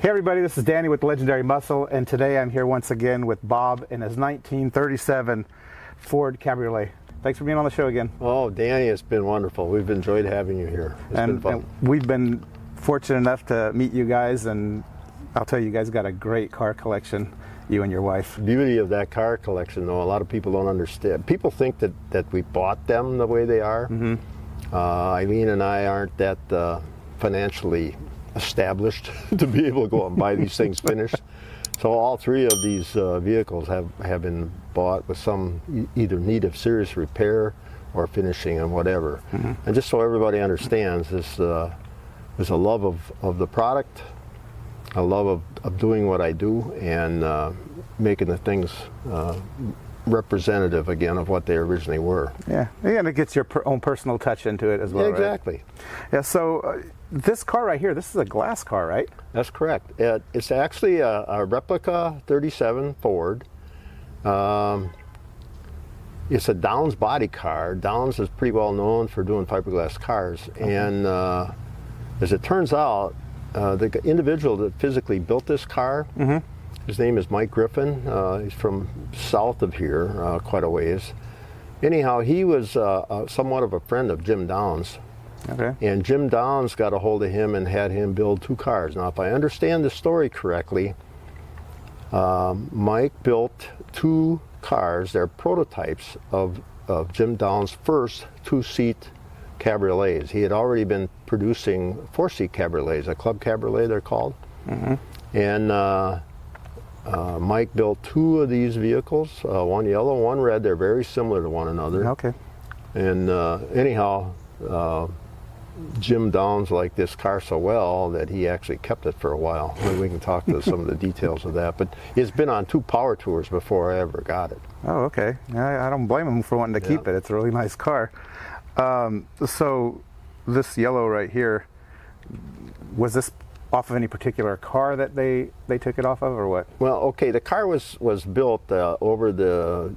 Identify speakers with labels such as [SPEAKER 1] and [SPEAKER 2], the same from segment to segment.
[SPEAKER 1] Hey everybody, this is Danny with Legendary Muscle, and today I'm here once again with Bob in his 1937 Ford Cabriolet. Thanks for being on the show again.
[SPEAKER 2] Oh, Danny, it's been wonderful. We've enjoyed having you here. It's been fun.
[SPEAKER 1] And we've been fortunate enough to meet you guys, and I'll tell you, you guys got a great car collection, you and your wife.
[SPEAKER 2] The beauty of that car collection, though, a lot of people don't understand. People think that we bought them the way they are. Mm-hmm. Eileen and I aren't that financially established to be able to go out and buy these things finished. So all three of these vehicles have been bought with some either need of serious repair or finishing and whatever. Mm-hmm. And just so everybody understands, there's a love of the product, a love of doing what I do, and making the things representative again of what they originally were.
[SPEAKER 1] Yeah, and it gets your own personal touch into it as well.
[SPEAKER 2] Yeah, exactly.
[SPEAKER 1] Right? Yeah, so this car right here, this is a glass car, right?
[SPEAKER 2] That's correct. It's actually a replica 37 Ford. It's a Downs body car. Downs is pretty well known for doing fiberglass cars. Okay. And as it turns out, the individual that physically built this car, mm-hmm. His name is Mike Griffin. He's from south of here, quite a ways. Anyhow, he was somewhat of a friend of Jim Downs. Okay. And Jim Downs got a hold of him and had him build two cars. Now, if I understand the story correctly, Mike built two cars. They're prototypes of Jim Downs' first two-seat cabriolets. He had already been producing four-seat cabriolets, a club cabriolet they're called. Mm-hmm. And Mike built two of these vehicles, one yellow, one red. They're very similar to one another.
[SPEAKER 1] Okay.
[SPEAKER 2] And anyhow, Jim Downs liked this car so well that he actually kept it for a while. We can talk to some of the details of that. But it's been on two power tours before I ever got it.
[SPEAKER 1] Oh, okay. I don't blame him for wanting to keep it. It's a really nice car. So this yellow right here, was this off of any particular car that they took it off of, or what?
[SPEAKER 2] Well, okay, the car was built over the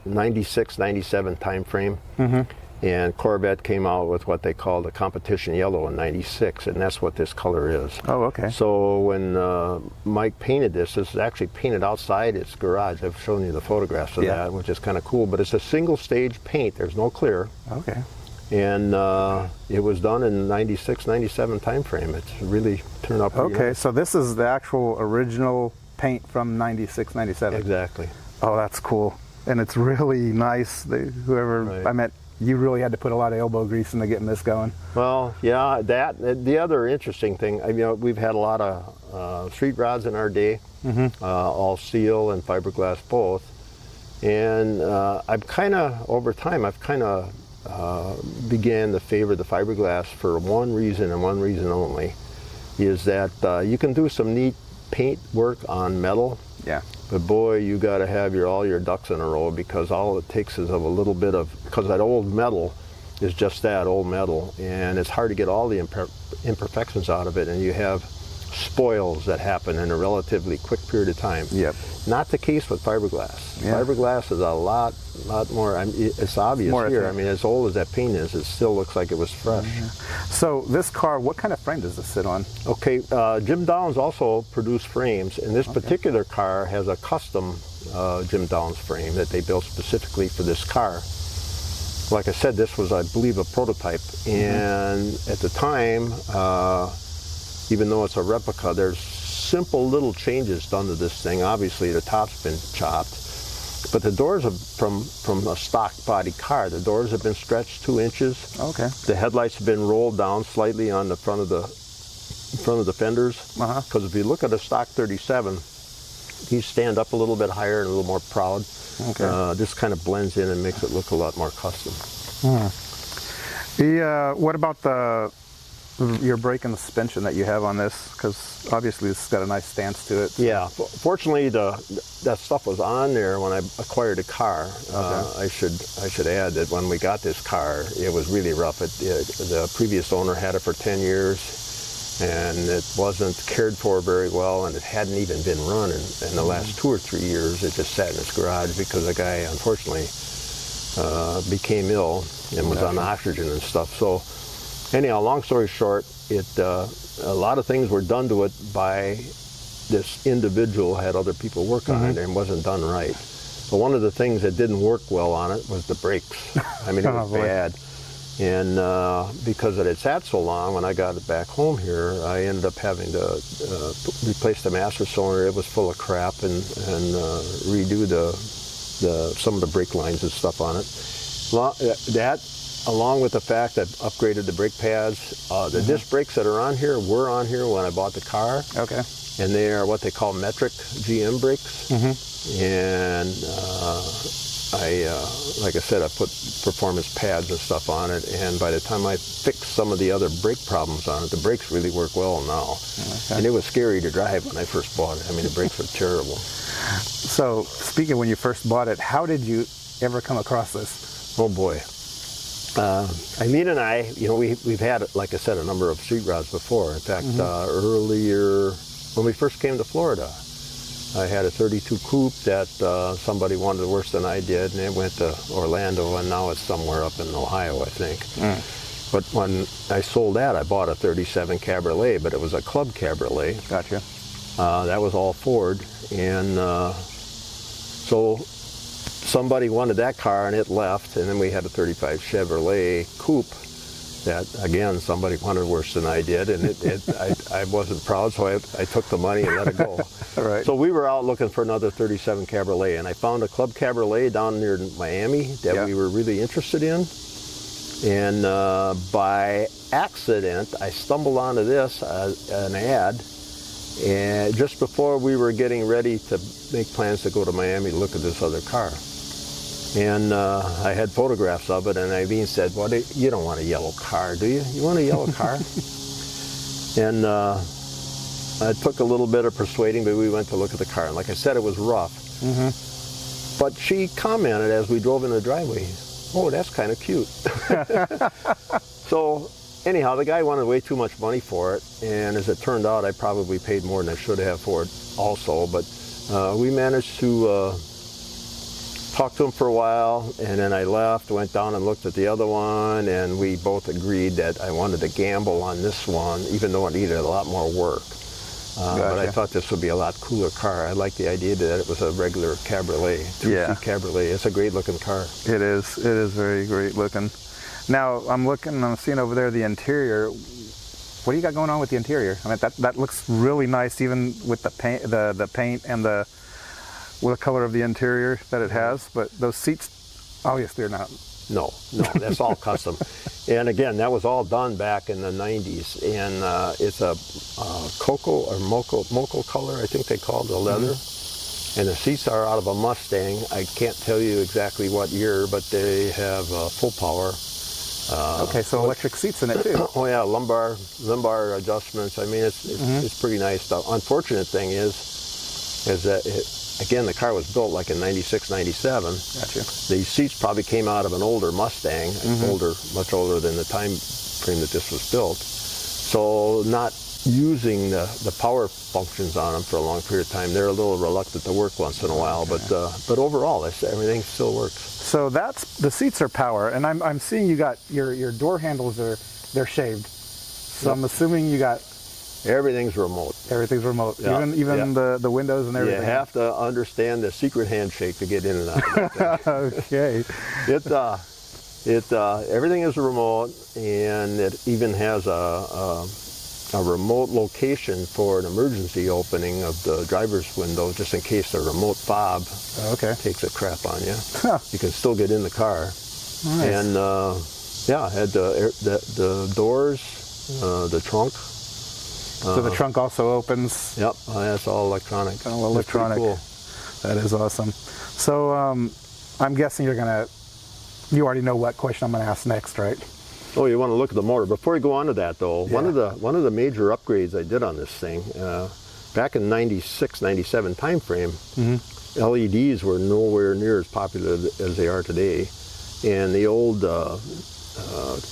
[SPEAKER 2] 96, 97 time frame. Mm-hmm. And Corvette came out with what they called a competition yellow in 96, and that's what this color is.
[SPEAKER 1] Oh, okay.
[SPEAKER 2] So when Mike painted this is actually painted outside its garage. I've shown you the photographs of that, which is kind of cool, but it's a single stage paint. There's no clear.
[SPEAKER 1] Okay.
[SPEAKER 2] And it was done in 96, 97 time frame. It's really turned out pretty nice.
[SPEAKER 1] So this is the actual original paint from 96, 97.
[SPEAKER 2] Exactly.
[SPEAKER 1] Oh, that's cool. And it's really nice. I met, you really had to put a lot of elbow grease into getting this going.
[SPEAKER 2] Well, yeah, the other interesting thing, we've had a lot of street rods in our day, mm-hmm. All steel and fiberglass both. And over time, I've kind of began to favor the fiberglass for one reason and one reason only, is that you can do some neat paint work on metal. Yeah. But boy, you got to have all your ducks in a row, because all it takes is of a little bit of, because that old metal is just that, old metal, and it's hard to get all the imperfections out of it, and you have spoils that happen in a relatively quick period of time. Yep. Not the case with fiberglass. Yeah. Fiberglass is a lot more, it's obvious more here. As old as that paint is, it still looks like it was fresh.
[SPEAKER 1] Mm-hmm. So this car, what kind of frame does this sit on? Okay,
[SPEAKER 2] Jim Downs also produced frames, and this particular car has a custom Jim Downs frame that they built specifically for this car. Like I said, this was, I believe, a prototype, and at the time, even though it's a replica, there's simple little changes done to this thing. Obviously, the top's been chopped, but the doors from a stock body car, the doors have been stretched 2 inches. Okay. The headlights have been rolled down slightly on the front of the fenders. Because if you look at a stock 37, these stand up a little bit higher and a little more proud. Okay. This kind of blends in and makes it look a lot more custom.
[SPEAKER 1] What about your brake and suspension that you have on this? Because obviously this has got a nice stance to it.
[SPEAKER 2] Yeah, fortunately that stuff was on there when I acquired a car. I should add that when we got this car, it was really rough. The previous owner had it for 10 years, and it wasn't cared for very well, and it hadn't even been run in the last 2 or 3 years. It just sat in his garage because the guy unfortunately became ill and was on oxygen and stuff. So Anyhow, long story short, a lot of things were done to it by this individual, had other people work on it, and wasn't done right. But one of the things that didn't work well on it was the brakes. I mean, it was bad. And because it had sat so long, when I got it back home here, I ended up having to replace the master cylinder. It was full of crap, and redo some of the brake lines and stuff on it. That, along with the fact that I upgraded the brake pads, the disc brakes that are on here were on here when I bought the car.
[SPEAKER 1] Okay.
[SPEAKER 2] And they are what they call metric GM brakes. And like I said, I put performance pads and stuff on it, and by the time I fixed some of the other brake problems on it, the brakes really work well now. Okay. And it was scary to drive when I first bought it. I mean, the brakes were terrible.
[SPEAKER 1] So, speaking of when you first bought it, how did you ever come across this?
[SPEAKER 2] Oh boy. Eileen and I, we've had, like I said, a number of street rods before. In fact, earlier, when we first came to Florida, I had a 32 coupe that somebody wanted worse than I did, and it went to Orlando, and now it's somewhere up in Ohio, I think. But when I sold that, I bought a 37 Cabriolet, but it was a club Cabriolet.
[SPEAKER 1] Gotcha.
[SPEAKER 2] That was all Ford, and so somebody wanted that car, and it left, and then we had a 35 Chevrolet coupe that, again, somebody wanted worse than I did, and I wasn't proud, so I took the money and let it go.
[SPEAKER 1] Right.
[SPEAKER 2] So we were out looking for another 37 Cabriolet, and I found a Club Cabriolet down near Miami that we were really interested in. And by accident, I stumbled onto this, an ad, and just before we were getting ready to make plans to go to Miami to look at this other car. And I had photographs of it, and Eileen said, well, you don't want a yellow car, do you? You want a yellow car? And it took a little bit of persuading, but we went to look at the car. And like I said, it was rough. But she commented as we drove in the driveway, oh, that's kind of cute. So anyhow, the guy wanted way too much money for it. And as it turned out, I probably paid more than I should have for it also. But we managed to talked to him for a while, and then I left, went down and looked at the other one, and we both agreed that I wanted to gamble on this one, even though it needed a lot more work. But I thought this would be a lot cooler car. I like the idea that it was a regular Cabriolet, two-seat Cabriolet. It's a great looking car.
[SPEAKER 1] It is. It is very great looking. Now I'm seeing over there the interior. What do you got going on with the interior? I mean, that looks really nice, even with the paint, the paint and the color of the interior that it has. But those seats, obviously, they're not.
[SPEAKER 2] No, that's all custom. And again, that was all done back in the 90s. And it's a cocoa or mocha color, I think they call it, the leather. And the seats are out of a Mustang. I can't tell you exactly what year, but they have full power.
[SPEAKER 1] Okay, so electric seats in it too.
[SPEAKER 2] Oh yeah, lumbar adjustments. I mean, it's pretty nice stuff. Unfortunate thing is that again, the car was built like in 96, 97.
[SPEAKER 1] Gotcha.
[SPEAKER 2] The seats probably came out of an older Mustang, much older than the time frame that this was built. So not using the power functions on them for a long period of time. They're a little reluctant to work once in a while, but overall, everything still works.
[SPEAKER 1] So the seats are power, and I'm seeing you got your door handles they're shaved. So I'm assuming you got.
[SPEAKER 2] Everything's remote.
[SPEAKER 1] Everything's remote.
[SPEAKER 2] Yeah.
[SPEAKER 1] Even the windows and everything.
[SPEAKER 2] You have to understand the secret handshake to get in and out of that thing.
[SPEAKER 1] Okay.
[SPEAKER 2] Everything is remote, and it even has a remote location for an emergency opening of the driver's window, just in case the remote fob takes a crap on you. You can still get in the car. Nice. And had the doors, the trunk.
[SPEAKER 1] So the trunk also opens?
[SPEAKER 2] Yep, that's all electronic.
[SPEAKER 1] All electronic.
[SPEAKER 2] Cool.
[SPEAKER 1] That is awesome. So I'm guessing you already know what question I'm going to ask next, right?
[SPEAKER 2] Oh, you want to look at the motor. Before you go on to that, though, one of the major upgrades I did on this thing, back in 96, 97 time frame, LEDs were nowhere near as popular as they are today. And the old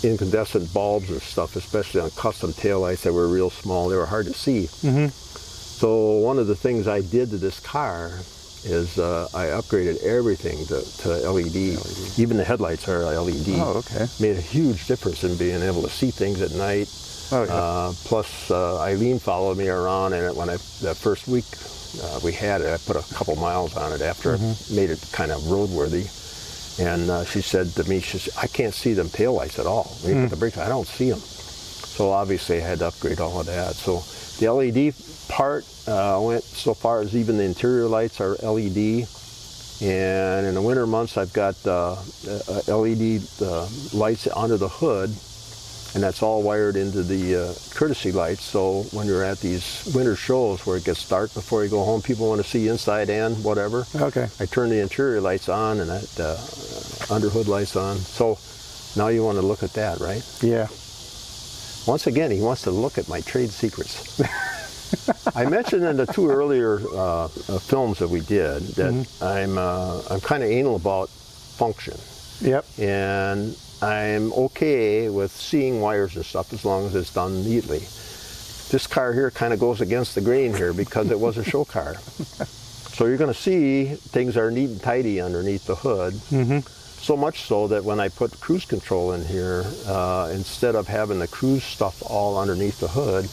[SPEAKER 2] incandescent bulbs and stuff, especially on custom taillights that were real small, they were hard to see. So one of the things I did to this car is I upgraded everything to LED. Even the headlights are LED.
[SPEAKER 1] Oh, okay.
[SPEAKER 2] Made a huge difference in being able to see things at night.
[SPEAKER 1] Oh, yeah.
[SPEAKER 2] Plus, Eileen followed me around, and when that first week we had it, I put a couple miles on it after I made it kind of roadworthy. And she said to me, she said, I can't see them taillights at all. When you put the brakes on, I don't see them. So obviously I had to upgrade all of that. So the LED part went so far as even the interior lights are LED. And in the winter months, I've got LED lights under the hood, and that's all wired into the courtesy lights. So when you're at these winter shows where it gets dark before you go home, people want to see inside and whatever.
[SPEAKER 1] Okay.
[SPEAKER 2] I turn the interior lights on and that under hood lights on. So now you want to look at that, right?
[SPEAKER 1] Yeah.
[SPEAKER 2] Once again, he wants to look at my trade secrets. I mentioned in the two earlier films that we did that I'm kind of anal about function.
[SPEAKER 1] Yep.
[SPEAKER 2] And I'm okay with seeing wires and stuff as long as it's done neatly. This car here kind of goes against the grain here because it was a show car. So you're going to see things are neat and tidy underneath the hood. So much so that when I put cruise control in here, instead of having the cruise stuff all underneath the hood,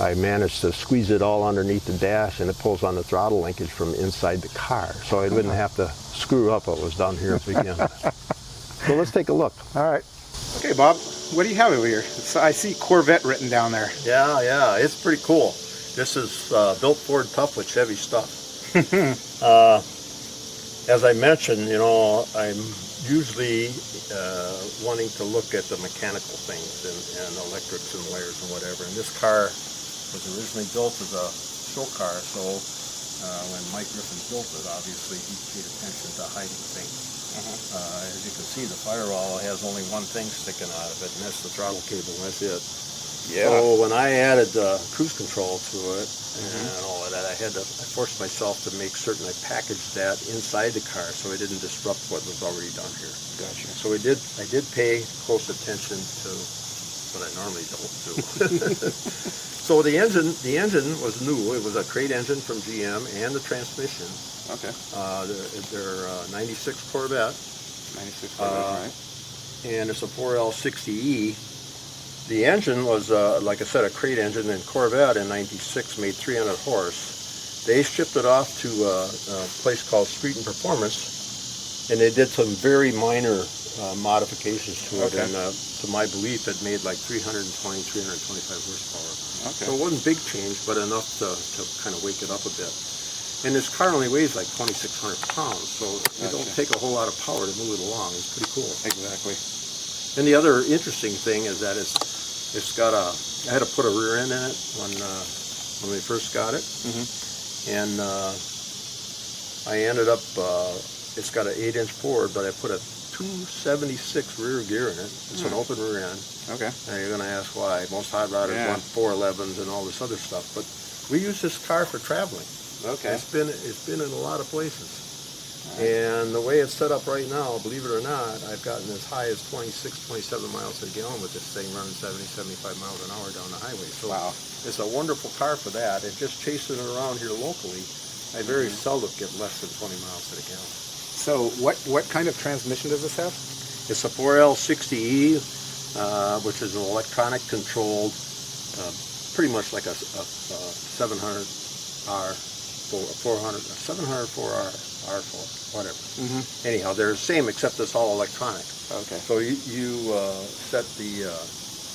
[SPEAKER 2] I managed to squeeze it all underneath the dash, and it pulls on the throttle linkage from inside the car. So I wouldn't have to screw up what was done here at the beginning. So let's take a look.
[SPEAKER 1] All right. Okay, Bob, what do you have over here? I see Corvette written down there.
[SPEAKER 2] Yeah, it's pretty cool. This is built Ford tough with Chevy stuff. As I mentioned, you know, I'm usually wanting to look at the mechanical things and electrics and wires and whatever. And this car was originally built as a show car, so when Mike Griffin built it, obviously he paid attention to hiding things. As you can see, the firewall has only one thing sticking out of it, and that's the throttle cable, and that's it.
[SPEAKER 1] Yeah.
[SPEAKER 2] So when I added cruise control to it and all of that, I forced myself to make certain I packaged that inside the car so it didn't disrupt what was already done here.
[SPEAKER 1] Gotcha.
[SPEAKER 2] So I did pay close attention to what I normally don't do. So the engine was new. It was a crate engine from GM, and the transmission.
[SPEAKER 1] Okay.
[SPEAKER 2] They're 96 Corvette.
[SPEAKER 1] 96 Corvette, right.
[SPEAKER 2] And it's a 4L60E. The engine was, like I said, a crate engine, and Corvette in 96 made 300 horse. They shipped it off to a place called Street and Performance, and they did some very minor modifications to it, and to my belief, it made like 325 horsepower.
[SPEAKER 1] Okay.
[SPEAKER 2] So it wasn't big change, but enough to kind of wake it up a bit. And this car only weighs like 2,600 pounds, so it don't take a whole lot of power to move it along. It's pretty cool.
[SPEAKER 1] Exactly.
[SPEAKER 2] And the other interesting thing is that it's got I had to put a rear end in it when we first got it, and I ended up it's got an 8-inch Ford, but I put a 276 rear gear in it. It's an open rear end.
[SPEAKER 1] Okay.
[SPEAKER 2] Now you're going to ask why. Most hot rodders want 411s and all this other stuff, but we use this car for traveling.
[SPEAKER 1] Okay.
[SPEAKER 2] It's been in a lot of places. And the way it's set up right now, believe it or not, I've gotten as high as 26, 27 miles per gallon with this thing running 70, 75 miles an hour down the highway. So
[SPEAKER 1] wow.
[SPEAKER 2] It's a wonderful car for that. And just chasing it around here locally, I very seldom get less than 20 miles to the gallon.
[SPEAKER 1] So what kind of transmission does this have?
[SPEAKER 2] It's a 4L60E, which is an electronic controlled, pretty much like a 700R, 704R. R4, whatever. Anyhow, they're the same except it's all electronic.
[SPEAKER 1] Okay.
[SPEAKER 2] So you set the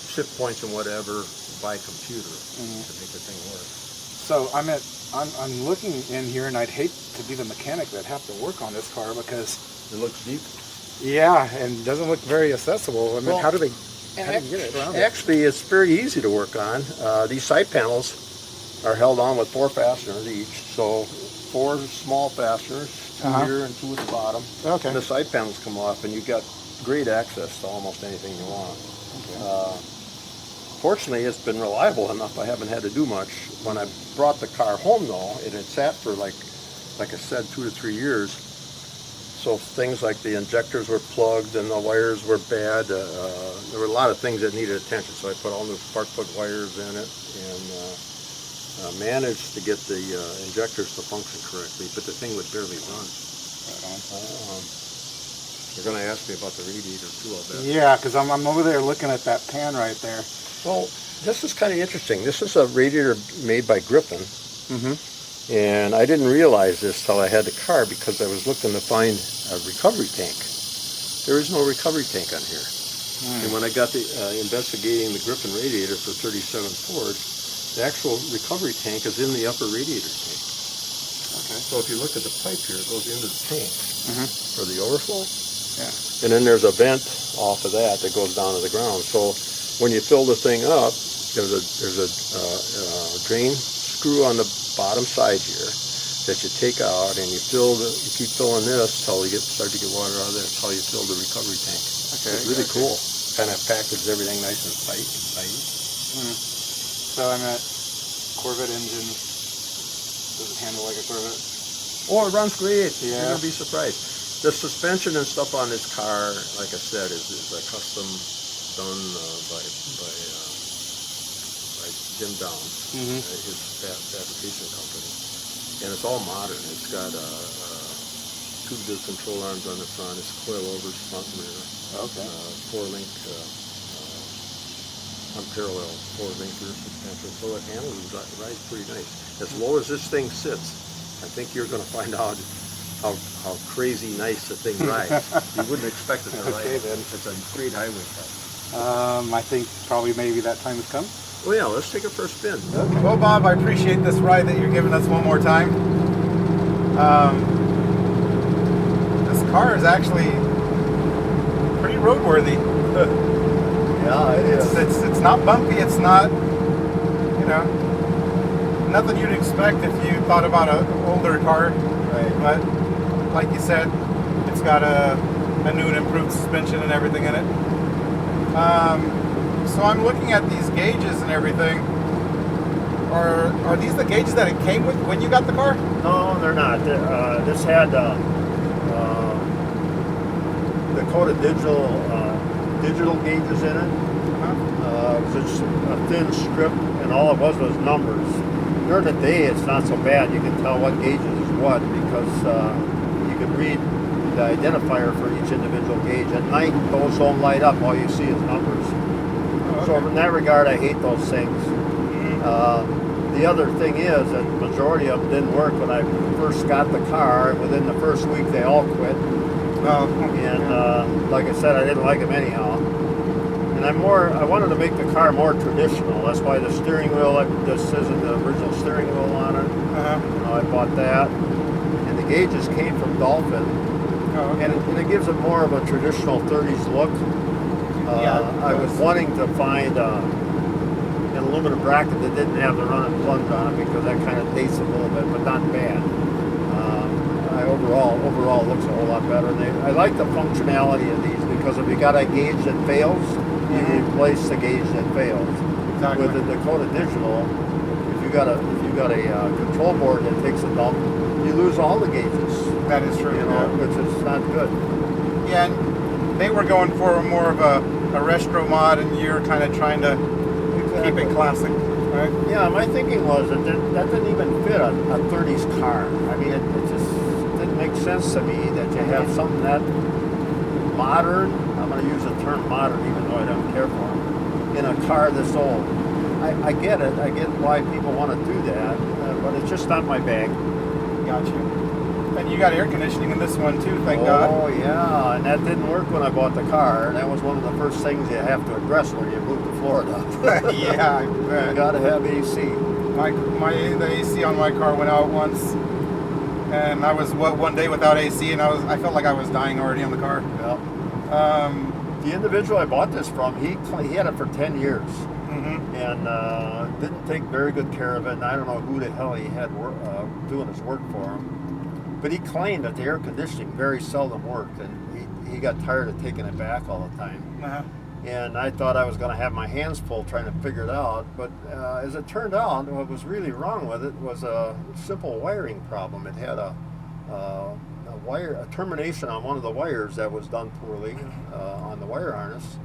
[SPEAKER 2] shift points and whatever by computer to make the thing work.
[SPEAKER 1] So I'm looking in here, and I'd hate to be the mechanic that have to work on this car because
[SPEAKER 2] it looks deep.
[SPEAKER 1] Yeah, and doesn't look very accessible. I mean, how do you get it around?
[SPEAKER 2] Actually, it's very easy to work on. These side panels are held on with 4 fasteners each. So 4 small fasteners, 2 here and 2 at the bottom.
[SPEAKER 1] Okay.
[SPEAKER 2] And the side panels come off, and you've got great access to almost anything you want. Okay. Fortunately, it's been reliable enough. I haven't had to do much. When I brought the car home, though, it had sat for like I said, 2 to 3 years. So things like the injectors were plugged and the wires were bad. There were a lot of things that needed attention. So I put all new spark plug wires in it, and managed to get the injectors to function correctly, but the thing would barely run. You're going to ask me about the radiator too, I'll bet.
[SPEAKER 1] Yeah, because I'm over there looking at that pan right there.
[SPEAKER 2] Well, this is kind of interesting. This is a radiator made by Griffin. And I didn't realize this till I had the car because I was looking to find a recovery tank. There is no recovery tank on here. And when I got the investigating the Griffin radiator for 37 Ford, the actual recovery tank is in the upper radiator tank.
[SPEAKER 1] Okay.
[SPEAKER 2] So if you look at the pipe here, it goes into the tank for the overflow.
[SPEAKER 1] Yeah.
[SPEAKER 2] And then there's a vent off of that goes down to the ground. So when you fill the thing up, there's a drain screw on the bottom side here that you take out, and you keep filling this till you start to get water out of there. That's how you fill the recovery tank.
[SPEAKER 1] Okay.
[SPEAKER 2] It's really cool. Kind of packages everything nice and tight.
[SPEAKER 1] So I'm at Corvette engine. Does it handle like a Corvette?
[SPEAKER 2] Oh, it runs great.
[SPEAKER 1] Yeah.
[SPEAKER 2] You're gonna be surprised. The suspension and stuff on this car, like I said, is a custom done by Jim Downs, his fabrication company, and it's all modern. It's got two big control arms on the front. It's coilovers front and rear.
[SPEAKER 1] Okay.
[SPEAKER 2] 4-link, unparalleled 4-link rear suspension, so it handles and rides pretty nice. As low as this thing sits, I think you're going to find out how crazy nice the thing rides. You wouldn't expect it to ride.
[SPEAKER 1] Okay, then.
[SPEAKER 2] It's a great highway car.
[SPEAKER 1] I think probably maybe that time has come.
[SPEAKER 2] Well, yeah, let's take it for a spin.
[SPEAKER 1] Okay. Well, Bob, I appreciate this ride that you're giving us one more time. This car is actually pretty roadworthy.
[SPEAKER 2] Yeah, it is.
[SPEAKER 1] It's not bumpy. It's not, nothing you'd expect if you thought about an older car.
[SPEAKER 2] Right.
[SPEAKER 1] But like you said, it's got a new and improved suspension and everything in it. So I'm looking at these gauges and everything. Are these the gauges that it came with when you got the car?
[SPEAKER 3] No, they're not. This had Dakota digital gauges in it. It was just a thin strip, and all it was numbers. During the day, it's not so bad. You can tell what gauges is what because you can read the identifier for each individual gauge. At night, those don't light up. All you see is numbers. So in that regard, I hate those things. The other thing is that the majority of them didn't work when I first got the car. Within the first week, they all quit. And like I said, I didn't like them anyhow. And I wanted to make the car more traditional. That's why the steering wheel, this isn't the original steering wheel on it. I bought that. And the gauges came from Dolphin. And it gives it more of a traditional 30s look. I was wanting to find an aluminum bracket that didn't have the run and plunge on it because that kind of dates a little bit, but not bad. Overall looks a whole lot better. I like the functionality of these because if you got a gauge that fails, you replace the gauge that fails.
[SPEAKER 1] Exactly.
[SPEAKER 2] With the Dakota Digital, if you got a control board that takes a dump, you lose all the gauges.
[SPEAKER 1] That is true.
[SPEAKER 2] Which is not good.
[SPEAKER 1] Yeah, and they were going for more of a retro mod, and you're kind of trying to keep it classic, right?
[SPEAKER 3] Yeah, my thinking was that didn't even fit a 30s car. I mean, it just didn't make sense to me that you have something that modern, I'm going to use the term modern even though I don't care for them, in a car this old. I get it. I get why people want to do that, but it's just not my bag.
[SPEAKER 1] Gotcha. And you got air conditioning in this one too, thank God.
[SPEAKER 3] Oh yeah, and that didn't work when I bought the car. And that was one of the first things you have to address when you move to Florida.
[SPEAKER 1] Yeah, I bet.
[SPEAKER 3] You gotta have AC.
[SPEAKER 1] The AC on my car went out once, and I was one day without AC, and I felt like I was dying already on the car.
[SPEAKER 3] Yeah. The individual I bought this from, he had it for 10 years, and didn't take very good care of it. And I don't know who the hell he had doing his work for him. But he claimed that the air conditioning very seldom worked, and he got tired of taking it back all the time. And I thought I was going to have my hands full trying to figure it out. But as it turned out, what was really wrong with it was a simple wiring problem. It had a termination on one of the wires that was done poorly on the wire harness,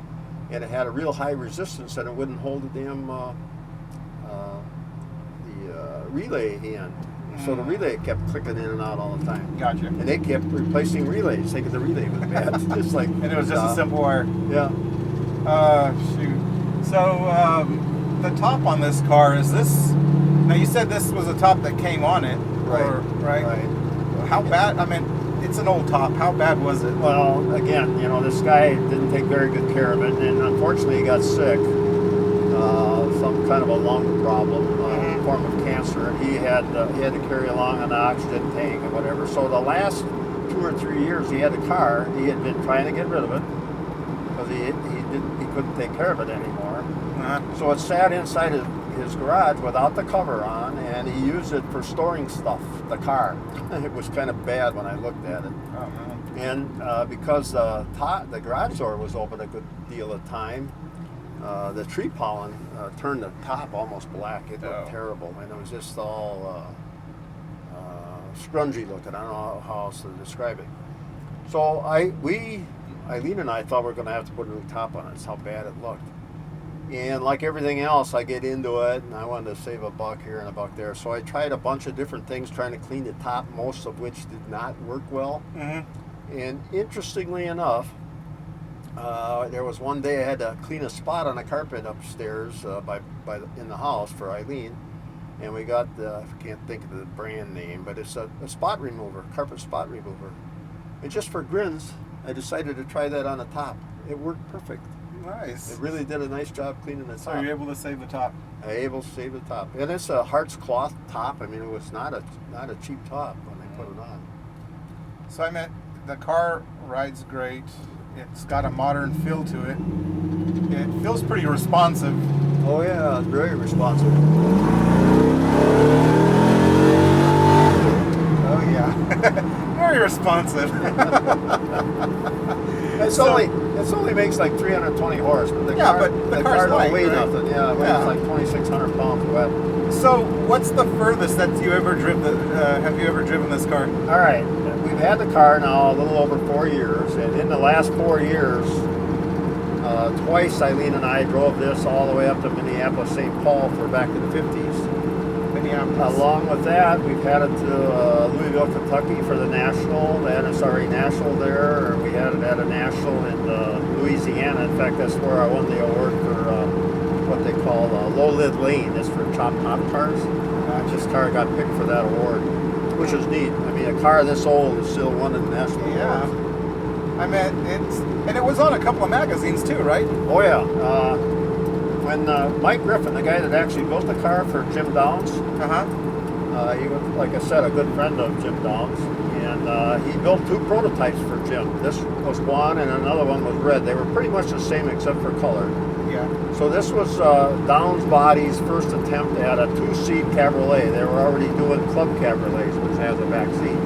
[SPEAKER 3] and it had a real high resistance, and it wouldn't hold the damn relay in. So the relay kept clicking in and out all the time.
[SPEAKER 1] Gotcha.
[SPEAKER 3] And they kept replacing relays, thinking the relay was bad. Just like,
[SPEAKER 1] And it was just a simple wire.
[SPEAKER 3] Yeah.
[SPEAKER 1] Shoot. So the top on this car, is this, now you said this was a top that came on it.
[SPEAKER 3] Right.
[SPEAKER 1] Right. How bad, I mean, it's an old top. How bad was it?
[SPEAKER 3] Well, again, this guy didn't take very good care of it, and unfortunately he got sick. Some kind of a lung problem, form of cancer, and he had to carry along an oxygen tank or whatever. So the last 2 or 3 years he had the car, he had been trying to get rid of it because he couldn't take care of it anymore. So it sat inside his garage without the cover on, and he used it for storing stuff, the car. It was kind of bad when I looked at it.
[SPEAKER 1] Oh, man.
[SPEAKER 3] And because the garage door was open a good deal of time, the tree pollen turned the top almost black. It looked terrible, and it was just all scrungy looking. I don't know how else to describe it. So Eileen and I thought we were going to have to put a new top on it. That's how bad it looked. And like everything else, I get into it, and I wanted to save a buck here and a buck there. So I tried a bunch of different things trying to clean the top, most of which did not work well. And interestingly enough, there was one day I had to clean a spot on the carpet upstairs in the house for Eileen, and we got I can't think of the brand name, but it's a spot remover, carpet spot remover. And just for grins, I decided to try that on the top. It worked perfect.
[SPEAKER 1] Nice.
[SPEAKER 3] It really did a nice job cleaning the top.
[SPEAKER 1] So you're able to save the top.
[SPEAKER 3] I was able to save the top, and it's a Hart's cloth top. I mean, it was not a cheap top when they put it on.
[SPEAKER 1] So I meant the car rides great. It's got a modern feel to it. It feels pretty responsive.
[SPEAKER 3] Oh yeah, it's very responsive.
[SPEAKER 1] Oh yeah, very responsive.
[SPEAKER 3] It only makes like 320 horse, but the car don't weigh nothing. Yeah, it weighs like 2,600 pounds wet.
[SPEAKER 1] So what's the furthest that you ever driven? Have you ever driven this car?
[SPEAKER 3] All right, we've had the car now a little over 4 years, and in the last 4 years, twice Eileen and I drove this all the way up to Minneapolis, St. Paul for back in the 50s.
[SPEAKER 1] Minneapolis.
[SPEAKER 3] Along with that, we've had it to Louisville, Kentucky for the national, the NSRA national there. We had it at a national in Louisiana. In fact, that's where I won the award for what they call low lid lane. It's for chopped top cars. This car got picked for that award, which is neat. I mean, a car this old is still won the national award.
[SPEAKER 1] I mean, it was on a couple of magazines too, right?
[SPEAKER 3] Oh yeah. When Mike Griffin, the guy that actually built the car for Jim Downs, he was, like I said, a good friend of Jim Downs, and he built 2 prototypes for Jim. This was one, and another one was red. They were pretty much the same except for color.
[SPEAKER 1] Yeah.
[SPEAKER 3] So this was Downs Body's first attempt at a 2-seat cabriolet. They were already doing club cabriolets, which has a back seat.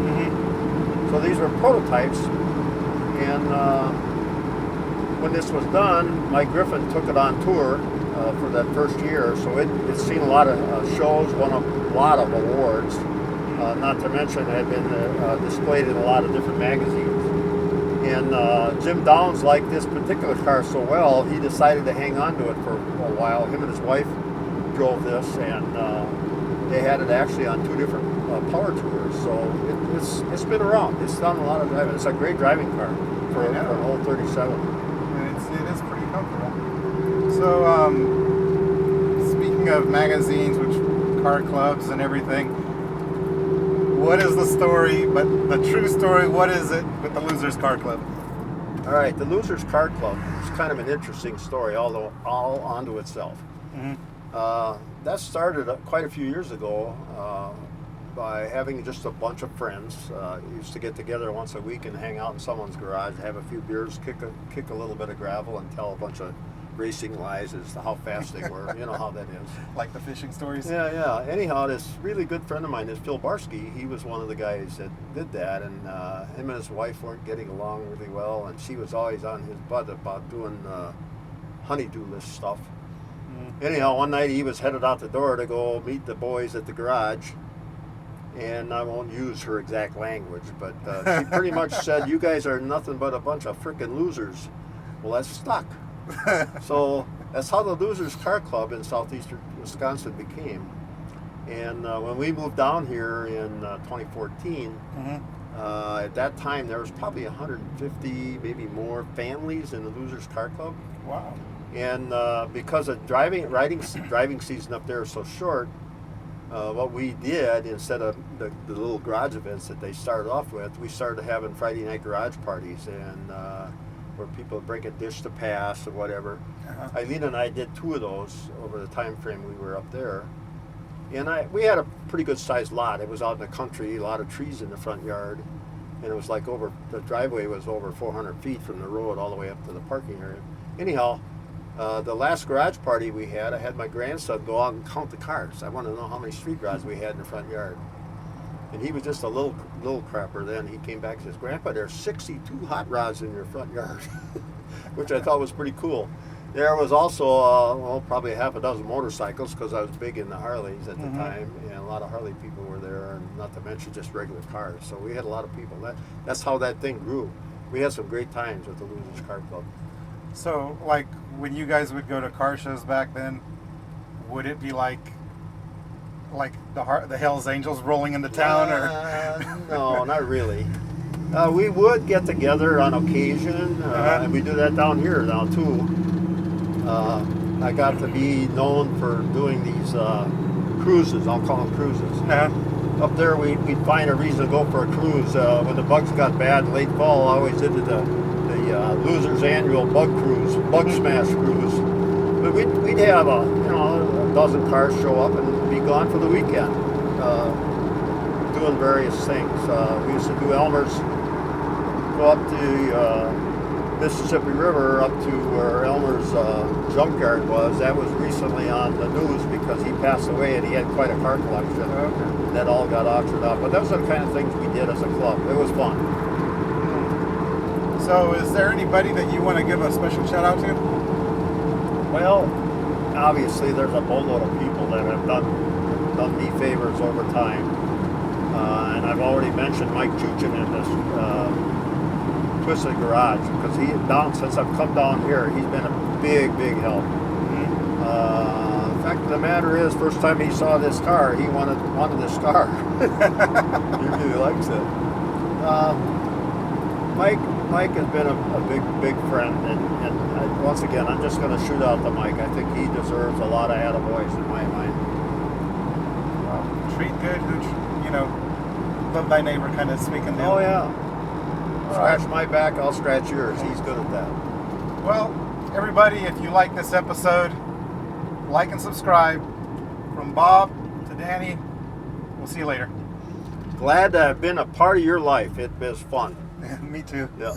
[SPEAKER 3] So these were prototypes, and when this was done, Mike Griffin took it on tour for that first year, so it's seen a lot of shows, won a lot of awards, not to mention it had been displayed in a lot of different magazines. And Jim Downs liked this particular car so well, he decided to hang on to it for a while. Him and his wife drove this, and they had it actually on 2 different power tours, so it's been around. It's done a lot of driving. It's a great driving car for an old 37.
[SPEAKER 1] And it is pretty comfortable. So, speaking of magazines, car clubs and everything, what is the story, but the true story, what is it with the Losers Car Club?
[SPEAKER 3] All right, the Losers Car Club is kind of an interesting story, although all onto itself. That started quite a few years ago by having just a bunch of friends. Used to get together once a week and hang out in someone's garage, have a few beers, kick a little bit of gravel, and tell a bunch of racing lies as to how fast they were. You know how that is.
[SPEAKER 1] Like the fishing stories?
[SPEAKER 3] Yeah. Anyhow, this really good friend of mine, this Phil Barsky, he was one of the guys that did that, and him and his wife weren't getting along really well, and she was always on his butt about doing honey-do list stuff. Anyhow, one night he was headed out the door to go meet the boys at the garage, and I won't use her exact language, but she pretty much said, "You guys are nothing but a bunch of frickin' losers." Well, that stuck. So that's how the Losers Car Club in southeastern Wisconsin became. And when we moved down here in 2014, at that time there was probably 150, maybe more families in the Losers Car Club.
[SPEAKER 1] Wow.
[SPEAKER 3] And because of driving season up there is so short, what we did, instead of the little garage events that they started off with, we started having Friday night garage parties, and where people would bring a dish to pass or whatever. Eileen and I did 2 of those over the time frame we were up there. And we had a pretty good sized lot. It was out in the country, a lot of trees in the front yard. And it was like the driveway was over 400 feet from the road all the way up to the parking area. Anyhow, the last garage party we had, I had my grandson go out and count the cars. I wanted to know how many street rods we had in the front yard. And he was just a little crapper then. He came back and says, "Grandpa, there's 62 hot rods in your front yard," which I thought was pretty cool. There was also, probably half a dozen motorcycles, because I was big in the Harleys at the time, and a lot of Harley people were there, and not to mention just regular cars. So we had a lot of people. That's how that thing grew. We had some great times with the Losers Car Club.
[SPEAKER 1] So, like, when you guys would go to car shows back then, would it be like the Hells Angels rolling into town, or?
[SPEAKER 3] No, not really. We would get together on occasion, and we do that down here now too. I got to be known for doing these cruises. I'll call them cruises. Up there, we'd find a reason to go for a cruise. When the bugs got bad in late fall, I always did the Losers Annual Bug Cruise, Bug Smash Cruise. But we'd have a dozen cars show up and be gone for the weekend, doing various things. We used to do Elmer's, go up to Mississippi River, up to where Elmer's junkyard was. That was recently on the news because he passed away and he had quite a car collection. That all got auctioned off. But those are the kind of things we did as a club. It was fun.
[SPEAKER 1] So is there anybody that you want to give a special shout out to?
[SPEAKER 3] Well, obviously there's a boatload of people that have done me favors over time. And I've already mentioned Mike Chuchin in this Twisted Garage, because since I've come down here, he's been a big help. The fact of the matter is, first time he saw this car, he wanted this car. He really likes it. Mike has been a big friend, and once again, I'm just going to shoot out to Mike. I think he deserves a lot of attaboys in my mind.
[SPEAKER 1] Treat good, love thy neighbor kind of speaking deal.
[SPEAKER 3] Oh yeah. Scratch my back, I'll scratch yours. He's good at that.
[SPEAKER 1] Well, everybody, if you like this episode, like and subscribe. From Bob to Danny, we'll see you later.
[SPEAKER 3] Glad to have been a part of your life. It was fun.
[SPEAKER 1] Me too.
[SPEAKER 3] Yeah.